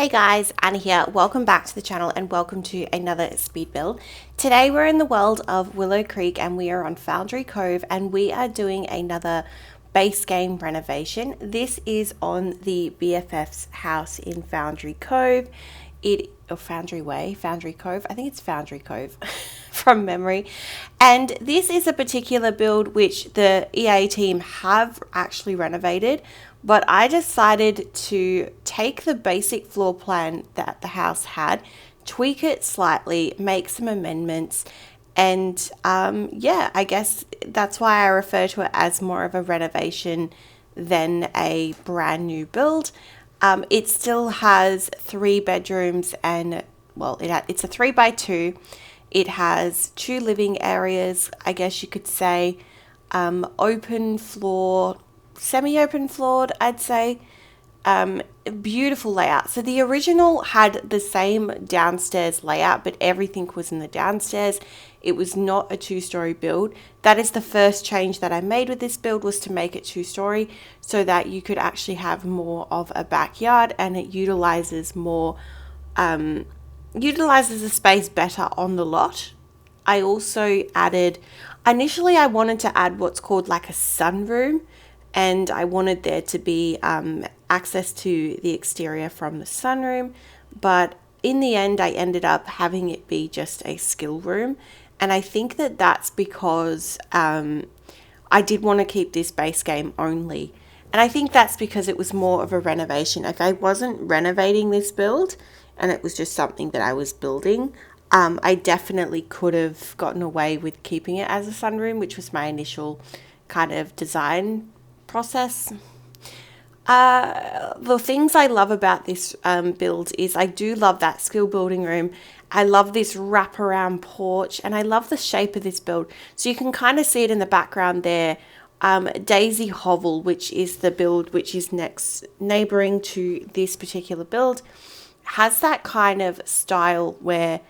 Hey guys, Anna here. Welcome back to the channel and welcome to another speed build. Today we're in the world of Willow Creek and we are on Foundry Cove and we are doing another base game renovation. This is on the BFF's house in Foundry Cove. Foundry Cove. I think it's Foundry Cove from memory. And this is a particular build which the EA team have actually renovated, but I decided to take the basic floor plan that the house had, tweak it slightly, make some amendments, and yeah, I guess that's why I refer to it as more of a renovation than a brand new build. It still has 3 bedrooms and, well, it's a 3x2. It has 2 living areas, I guess you could say, open floor, semi-open floored, I'd say. Beautiful layout. So the original had the same downstairs layout, but everything was in the downstairs. It was not a 2-story build. That is the first change that I made with this build, was to make it 2-story so that you could actually have more of a backyard, and it utilizes more, utilizes the space better on the lot. I also added, initially I wanted to add what's called like a sunroom, and I wanted there to be access to the exterior from the sunroom, but in the end I ended up having it be just a skill room, and I think that that's because I did want to keep this base game only, and I think that's because it was more of a renovation. If I wasn't renovating this build and it was just something that I was building, I definitely could have gotten away with keeping it as a sunroom, which was my initial kind of design process. The things I love about this build is I do love that skill building room. I love this wraparound porch, and I love the shape of this build. So you can kind of see it in the background there. Daisy Hovel, which is the build which is next neighboring to this particular build, has that kind of style where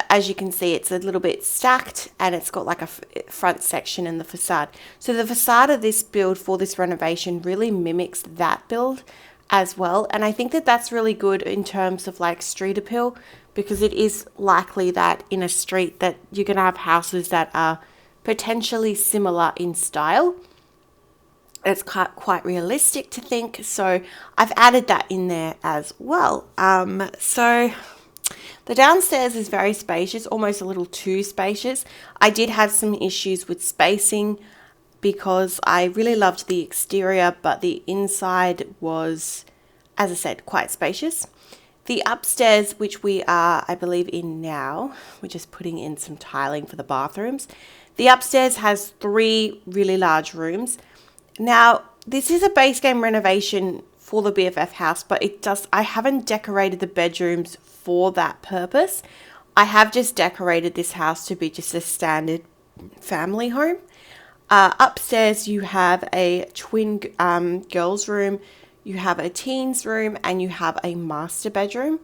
as you can see, it's a little bit stacked and it's got like a front section in the facade. So the facade of this build for this renovation really mimics that build as well. And I think that that's really good in terms of like street appeal, because it is likely that in a street that you're going to have houses that are potentially similar in style. It's quite realistic to think. So I've added that in there as well. So the downstairs is very spacious, almost a little too spacious. I did have some issues with spacing because I really loved the exterior, but the inside was, as I said, quite spacious. The upstairs, which we are, I believe, in now, we're just putting in some tiling for the bathrooms. The upstairs has 3 really large rooms. Now, this is a base game renovation for the BFF house, but I haven't decorated the bedrooms for that purpose. I have just decorated this house to be just a standard family home. Upstairs you have a twin girls room, you have a teens room, and you have a master bedroom,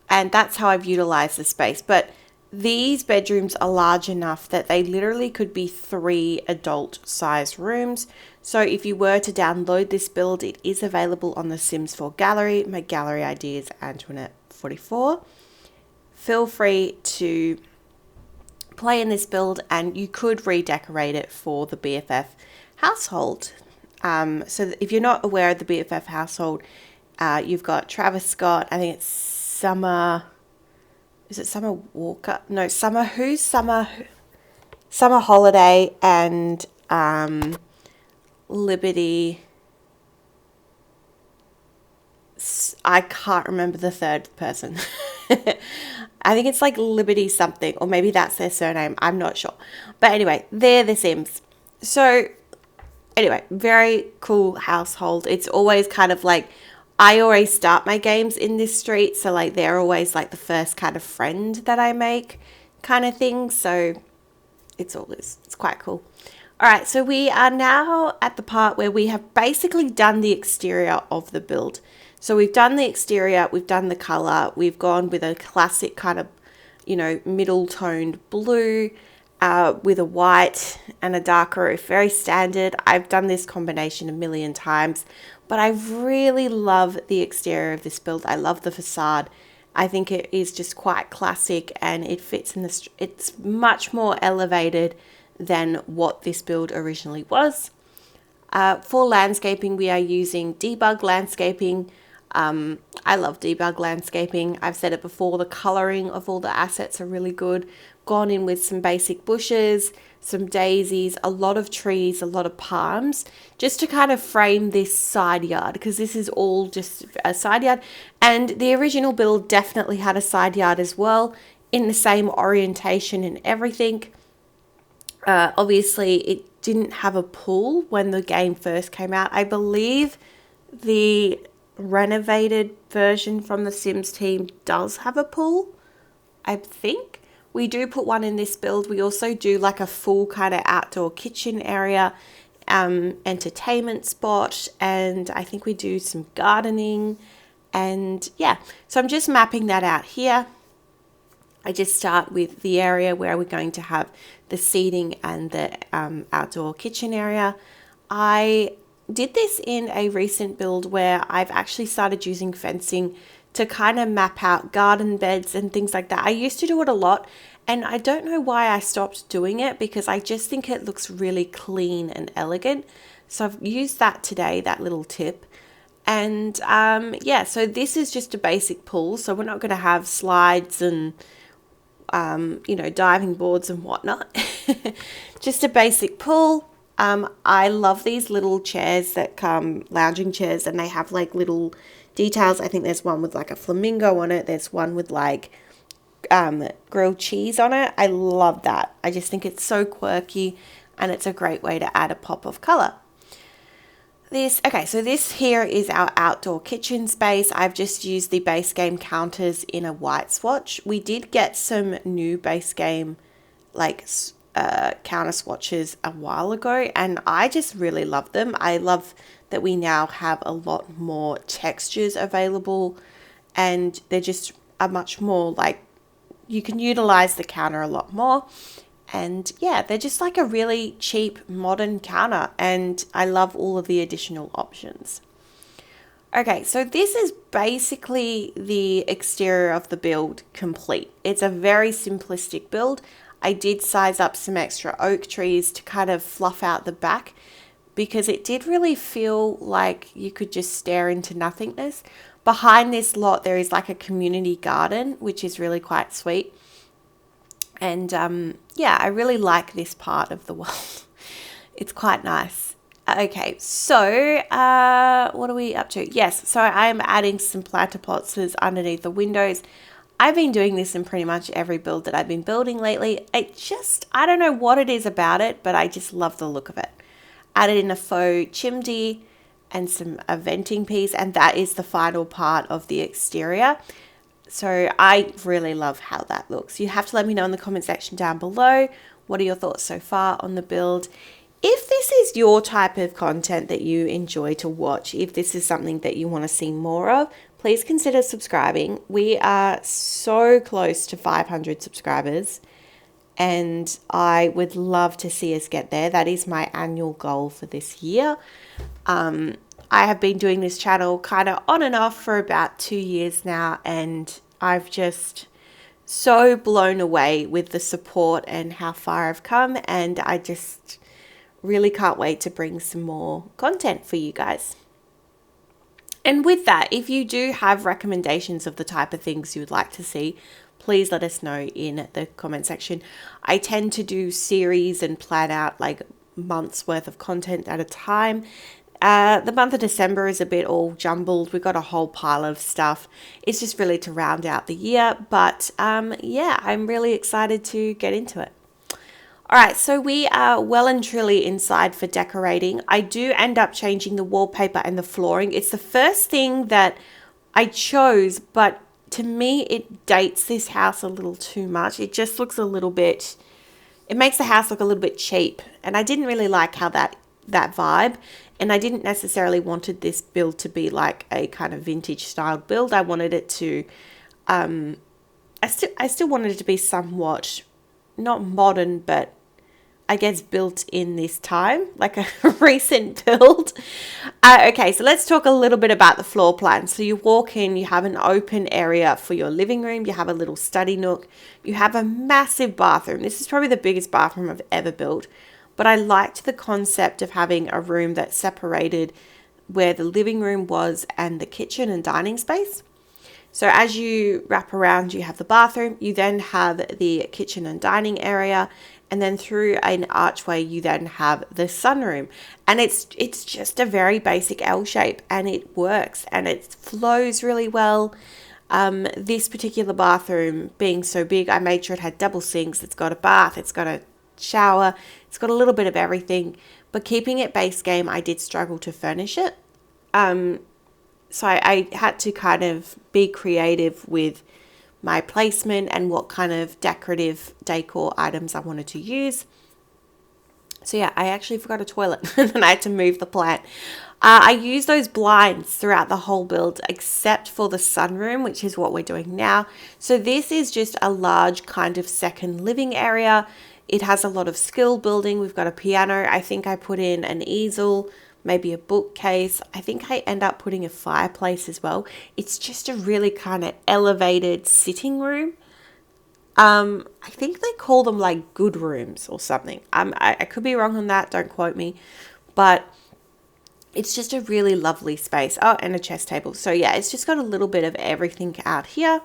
and that's how I've utilized the space. But these bedrooms are large enough that they literally could be 3 adult sized rooms. So if you were to download this build, it is available on the Sims 4 gallery. My gallery ID is Antoinette44. Feel free to play in this build, and you could redecorate it for the BFF household. So if you're not aware of the BFF household, you've got Travis Scott, I think it's Summer, is it Summer Walker? No, Summer Holiday, and Liberty. I can't remember the third person. I think it's like Liberty something, or maybe that's their surname. I'm not sure. But anyway, they're the Sims. So anyway, very cool household. It's always kind of like, I always start my games in this street. So like they're always like the first kind of friend that I make kind of thing. So it's quite cool. All right, so we are now at the part where we have basically done the exterior of the build. So we've done the exterior, we've done the color, we've gone with a classic kind of, middle toned blue, with a white and a dark roof. Very standard. I've done this combination a million times, but I really love the exterior of this build. I love the facade. I think it is just quite classic, and it fits in the, it's much more elevated than what this build originally was. For landscaping, we are using debug landscaping. I love debug landscaping. I've said it before, the coloring of all the assets are really good. Gone in with some basic bushes, some daisies, a lot of trees, a lot of palms, just to kind of frame this side yard, because this is all just a side yard. And the original build definitely had a side yard as well, in the same orientation and everything. Obviously, it didn't have a pool when the game first came out. I believe the renovated version from the Sims team does have a pool. I think we do put one in this build. We also do like a full kind of outdoor kitchen area, entertainment spot, and I think we do some gardening. And yeah, so I'm just mapping that out here. I just start with the area where we're going to have the seating and the outdoor kitchen area. I did this in a recent build where I've actually started using fencing to kind of map out garden beds and things like that. I used to do it a lot, and I don't know why I stopped doing it, because I just think it looks really clean and elegant. So I've used that today, that little tip. And yeah, so this is just a basic pool. So we're not going to have slides and you know, diving boards and whatnot. Just a basic pool. I love these little chairs that come, lounging chairs, and they have like little details. I think there's one with like a flamingo on it. There's one with like grilled cheese on it. I love that. I just think it's so quirky, and it's a great way to add a pop of color. Okay, so this here is our outdoor kitchen space. I've just used the base game counters in a white swatch. We did get some new base game like counter swatches a while ago, and I just really love them. I love that we now have a lot more textures available, and they're just a much more like, you can utilize the counter a lot more. And yeah, they're just like a really cheap modern counter, and I love all of the additional options. Okay, so this is basically the exterior of the build complete. It's a very simplistic build. I did size up some extra oak trees to kind of fluff out the back, because it did really feel like you could just stare into nothingness. Behind this lot, there is like a community garden, which is really quite sweet. And yeah, I really like this part of the world. It's quite nice. Okay, so what are we up to? Yes, so I'm adding some planter pots underneath the windows. I've been doing this in pretty much every build that I've been building lately. I don't know what it is about it, but I just love the look of it. Added in a faux chimney and some venting piece, and that is the final part of the exterior. So I really love how that looks. You have to let me know in the comment section down below. What are your thoughts so far on the build? If this is your type of content that you enjoy to watch, if this is something that you want to see more of, please consider subscribing. We are so close to 500 subscribers, and I would love to see us get there. That is my annual goal for this year. I have been doing this channel kind of on and off for about 2 years now, and I've just so blown away with the support and how far I've come, and I just really can't wait to bring some more content for you guys. And with that, if you do have recommendations of the type of things you would like to see, please let us know in the comment section. I tend to do series and plan out like months worth of content at a time. The month of December is a bit all jumbled. We've got a whole pile of stuff. It's just really to round out the year. But yeah, I'm really excited to get into it. All right, so we are well and truly inside for decorating. I do end up changing the wallpaper and the flooring. It's the first thing that I chose, but to me, it dates this house a little too much. It just looks a little bit, it makes the house look a little bit cheap. And I didn't really like how that vibe. And I didn't necessarily wanted this build to be like a kind of vintage styled build. I wanted it to, I still wanted it to be somewhat not modern, but I guess built in this time, like a recent build. Okay, so let's talk a little bit about the floor plan. So you walk in, you have an open area for your living room, you have a little study nook, you have a massive bathroom. This is probably the biggest bathroom I've ever built, but I liked the concept of having a room that separated where the living room was and the kitchen and dining space. So as you wrap around, you have the bathroom, you then have the kitchen and dining area, and then through an archway, you then have the sunroom. And it's just a very basic L shape, and it works and it flows really well. This particular bathroom being so big, I made sure it had double sinks. It's got a bath, it's got a shower, it's got a little bit of everything. But keeping it Basegame, I did struggle to furnish it. So I had to kind of be creative with my placement and what kind of decorative decor items I wanted to use. So yeah, I actually forgot a toilet and I had to move the plant. I used those blinds throughout the whole build except for the sunroom, which is what we're doing now. So this is just a large kind of second living area. It has a lot of skill building. We've got a piano. I think I put in an easel, maybe a bookcase. I think I end up putting a fireplace as well. It's just a really kind of elevated sitting room. I think they call them like good rooms or something. I could be wrong on that. Don't quote me. But it's just a really lovely space. Oh, and a chess table. So yeah, it's just got a little bit of everything out here.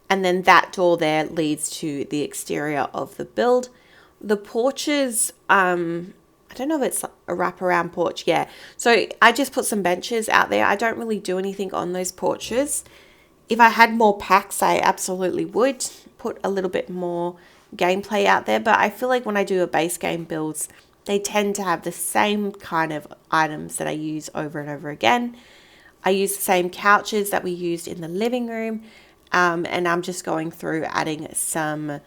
And then that door there leads to the exterior of the build. The porches, I don't know if it's a wraparound porch. Yeah. So I just put some benches out there. I don't really do anything on those porches. If I had more packs, I absolutely would put a little bit more gameplay out there. But I feel like when I do a base game builds, they tend to have the same kind of items that I use over and over again. I use the same couches that we used in the living room. And I'm just going through adding some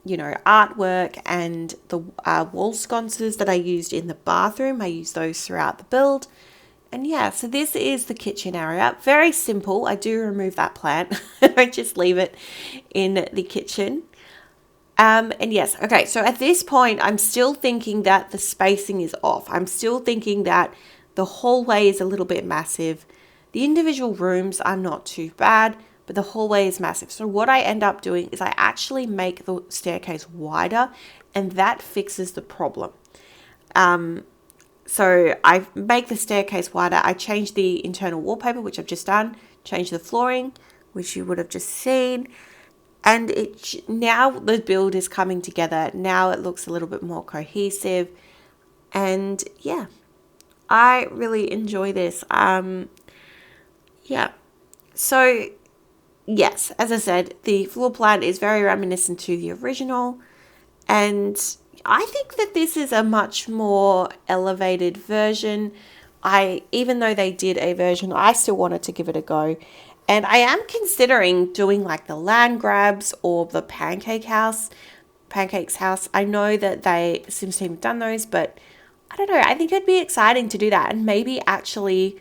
artwork and the wall sconces that I used in the bathroom. I use those throughout the build. And yeah, so this is the kitchen area. Very simple. I do remove that plant. I just leave it in the kitchen. And yes, okay, so at this point, I'm still thinking that the spacing is off. I'm still thinking that the hallway is a little bit massive. The individual rooms are not too bad, but the hallway is massive. So what I end up doing is I actually make the staircase wider, and that fixes the problem. So I make the staircase wider. I change the internal wallpaper, which I've just done, change the flooring, which you would have just seen. And now the build is coming together. Now it looks a little bit more cohesive. And yeah, I really enjoy this. Yeah. So yes, as I said, the floor plan is very reminiscent to the original. And I think that this is a much more elevated version. Even though they did a version, I still wanted to give it a go. And I am considering doing like the land grabs or the pancakes house. I know that they Sims team have done those, but I don't know. I think it'd be exciting to do that and maybe actually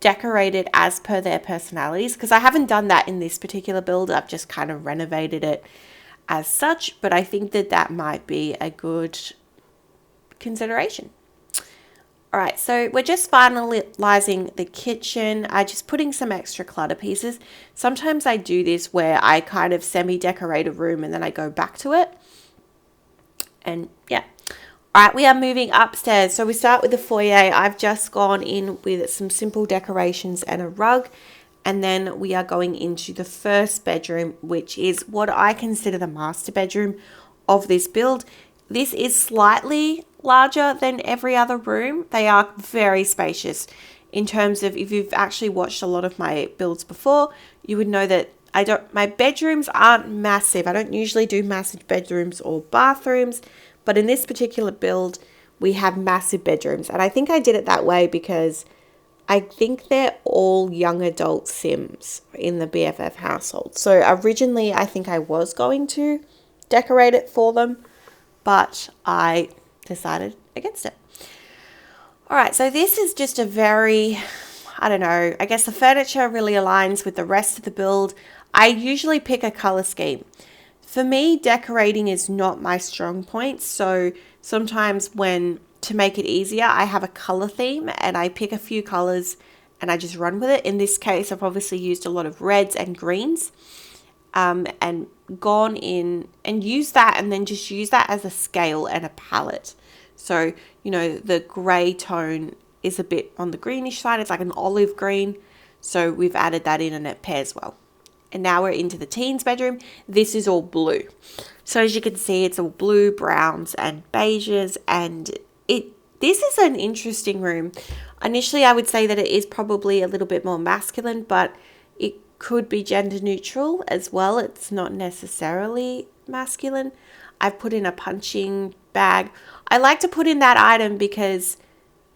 decorate it as per their personalities, because I haven't done that in this particular build. I've just kind of renovated it as such, but I think that that might be a good consideration. All right, so we're just finalizing the kitchen. I'm just putting some extra clutter pieces. Sometimes I do this where I kind of semi-decorate a room and then I go back to it. And yeah. All right, we are moving upstairs. So we start with the foyer. I've just gone in with some simple decorations and a rug. And then we are going into the first bedroom, which is what I consider the master bedroom of this build. This is slightly larger than every other room. They are very spacious in terms of, if you've actually watched a lot of my builds before, you would know that my bedrooms aren't massive. I don't usually do massive bedrooms or bathrooms, but in this particular build, we have massive bedrooms. And I think I did it that way because I think they're all young adult Sims in the BFF household. So originally, I think I was going to decorate it for them, but I decided against it. All right, so this is just a very, I don't know, I guess the furniture really aligns with the rest of the build. I usually pick a color scheme. For me, decorating is not my strong point. So sometimes to make it easier, I have a color theme and I pick a few colors and I just run with it. In this case, I've obviously used a lot of reds and greens, and gone in and use that, and then just use that as a scale and a palette. So, the grey tone is a bit on the greenish side. It's like an olive green. So we've added that in and it pairs well. And now we're into the teens bedroom. This is all blue. So as you can see, it's all blue, browns and beiges, and this is an interesting room. Initially, I would say that it is probably a little bit more masculine, but it could be gender neutral as well. It's not necessarily masculine. I've put in a punching bag. I like to put in that item because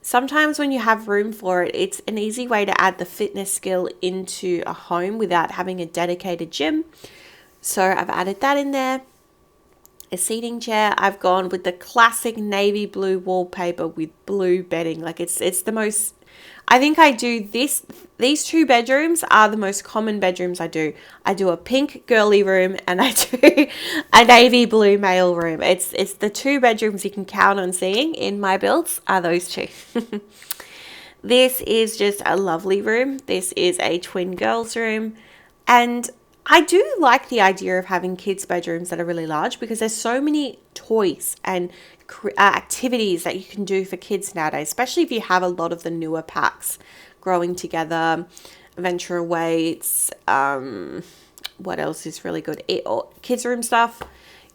sometimes when you have room for it, it's an easy way to add the fitness skill into a home without having a dedicated gym. So I've added that in there. A seating chair. I've gone with the classic navy blue wallpaper with blue bedding. Like it's the most, I think I do these two bedrooms are the most common bedrooms I do. I do a pink girly room and I do a navy blue male room. It's the two bedrooms you can count on seeing in my builds are those two. This is just a lovely room. This is a twin girls room, and I do like the idea of having kids' bedrooms that are really large because there's so many toys and activities that you can do for kids nowadays, especially if you have a lot of the newer packs, Growing Together, Venture Awaits, what else is really good? Kids room stuff,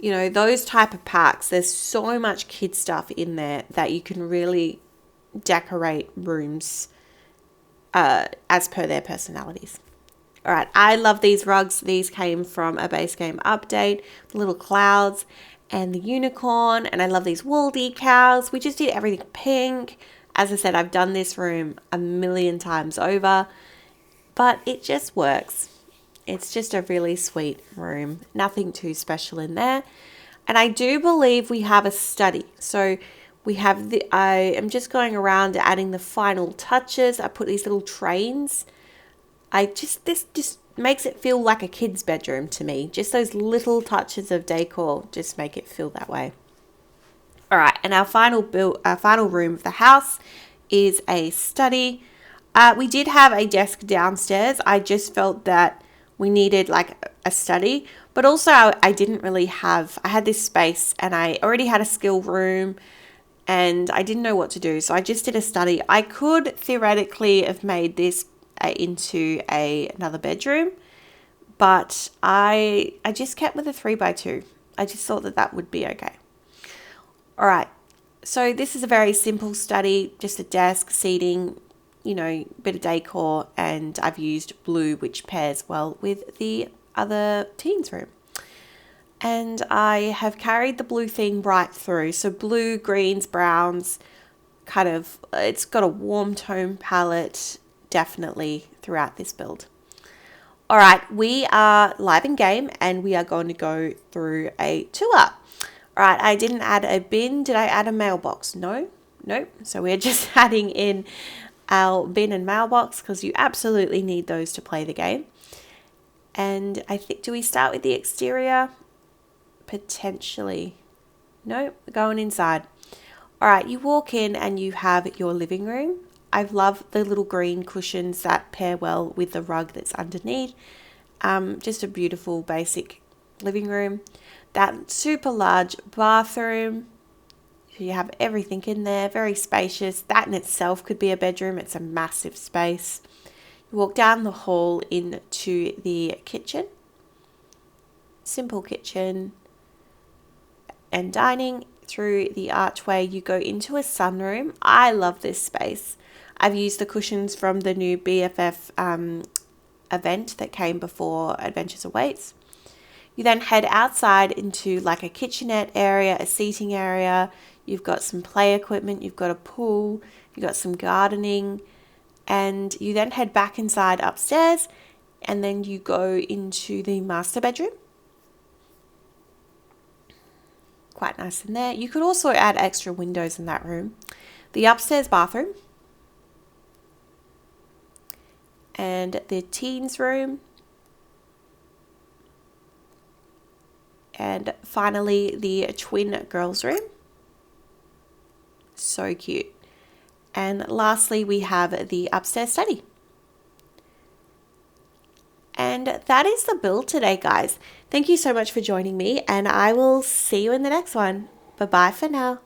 those type of packs. There's so much kids stuff in there that you can really decorate rooms as per their personalities. All right, I love these rugs. These came from a Basegame update, the little clouds and the unicorn, and I love these wall decals. We just did everything pink. As I said, I've done this room a million times over, but it just works. It's just a really sweet room. Nothing too special in there. And I do believe we have a study. So I am just going around adding the final touches. I put these little trains. This just makes it feel like a kid's bedroom to me. Just those little touches of decor just make it feel that way. All right, and our final room of the house is a study. We did have a desk downstairs. I just felt that we needed like a study, but also I didn't really have. I had this space, and I already had a skill room, and I didn't know what to do, so I just did a study. I could theoretically have made this into another bedroom, but I just kept with a 3x2. I just thought that would be okay. All right, so this is a very simple study, just a desk, seating, bit of decor, and I've used blue, which pairs well with the other teens room. And I have carried the blue theme right through. So blue, greens, browns, it's got a warm tone palette definitely throughout this build. All right, we are live in game and we are going to go through a tour. All right, I didn't add a bin. Did I add a mailbox? No. So we're just adding in our bin and mailbox because you absolutely need those to play the game. And I think, do we start with the exterior? Potentially. No, we're going inside. All right, you walk in and you have your living room. I love the little green cushions that pair well with the rug that's underneath. Just a beautiful basic living room. That super large bathroom. You have everything in there, very spacious. That in itself could be a bedroom. It's a massive space. You walk down the hall into the kitchen. Simple kitchen and dining. Through the archway, you go into a sunroom. I love this space. I've used the cushions from the new BFF event that came before Adventures Awaits. You then head outside into like a kitchenette area, a seating area. You've got some play equipment. You've got a pool. You've got some gardening. And you then head back inside upstairs. And then you go into the master bedroom. Quite nice in there. You could also add extra windows in that room. The upstairs bathroom. And the teens room. And finally, the twin girls' room. So cute. And lastly, we have the upstairs study. And that is the build today, guys. Thank you so much for joining me, and I will see you in the next one. Bye-bye for now.